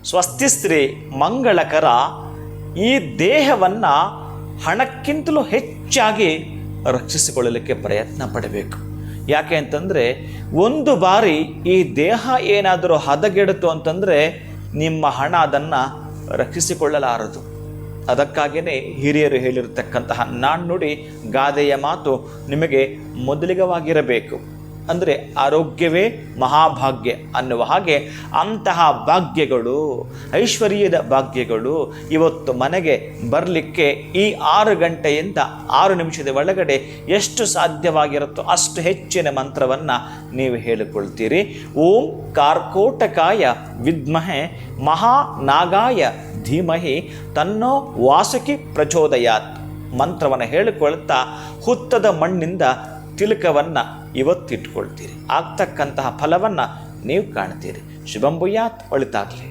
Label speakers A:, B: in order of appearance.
A: ಸ್ವಸ್ತಿಸ್ತ್ರೀ ಮಂಗಳಕರ. ಈ ದೇಹವನ್ನು ಹಣಕ್ಕಿಂತಲೂ ಹೆಚ್ಚಾಗಿ ರಕ್ಷಿಸಿಕೊಳ್ಳಲಿಕ್ಕೆ ಪ್ರಯತ್ನ ಪಡಬೇಕು. ಯಾಕೆ ಅಂತಂದರೆ ಒಂದು ಬಾರಿ ಈ ದೇಹ ಏನಾದರೂ ಹದಗೆಡುತ್ತು ಅಂತಂದರೆ ನಿಮ್ಮ ಹಣ ಅದನ್ನು ರಕ್ಷಿಸಿಕೊಳ್ಳಲಾರದು. ಅದಕ್ಕಾಗಿಯೇ ಹಿರಿಯರು ಹೇಳಿರತಕ್ಕಂತಹ ನಾಣ್ಣುಡಿ ಗಾದೆಯ ಮಾತು ನಿಮಗೆ ಮೊದಲಿಗವಾಗಿರಬೇಕು. ಅಂದರೆ ಆರೋಗ್ಯವೇ ಮಹಾಭಾಗ್ಯ ಅನ್ನುವ ಹಾಗೆ ಅಂತಹ ಭಾಗ್ಯಗಳು, ಐಶ್ವರ್ಯದ ಭಾಗ್ಯಗಳು ಇವತ್ತು ಮನೆಗೆ ಬರಲಿಕ್ಕೆ ಈ 6 ಗಂಟೆಯಿಂದ 6 ನಿಮಿಷದ ಒಳಗಡೆ ಎಷ್ಟು ಸಾಧ್ಯವಾಗಿರುತ್ತೋ ಅಷ್ಟು ಹೆಚ್ಚಿನ ಮಂತ್ರವನ್ನು ನೀವು ಹೇಳಿಕೊಳ್ತೀರಿ. ಓಂ ಕಾರ್ಕೋಟಕಾಯ ವಿದ್ಮಹೆ ಮಹಾನಾಗಾಯ ಧೀಮಹಿ ತನ್ನೋ ವಾಸುಕಿ ಪ್ರಚೋದಯಾತ್ ಮಂತ್ರವನ್ನು ಹೇಳಿಕೊಳ್ತಾ ಹುತ್ತದ ಮಣ್ಣಿಂದ ತಿಲಕವನ್ನು ಇವತ್ತಿಟ್ಕೊಳ್ತೀರಿ. ಆಗ್ತಕ್ಕಂತಹ ಫಲವನ್ನು ನೀವು ಕಾಣ್ತೀರಿ. ಶುಭಂ ಭೂಯಾತ್. ಒಳಿತಾಗಲಿ.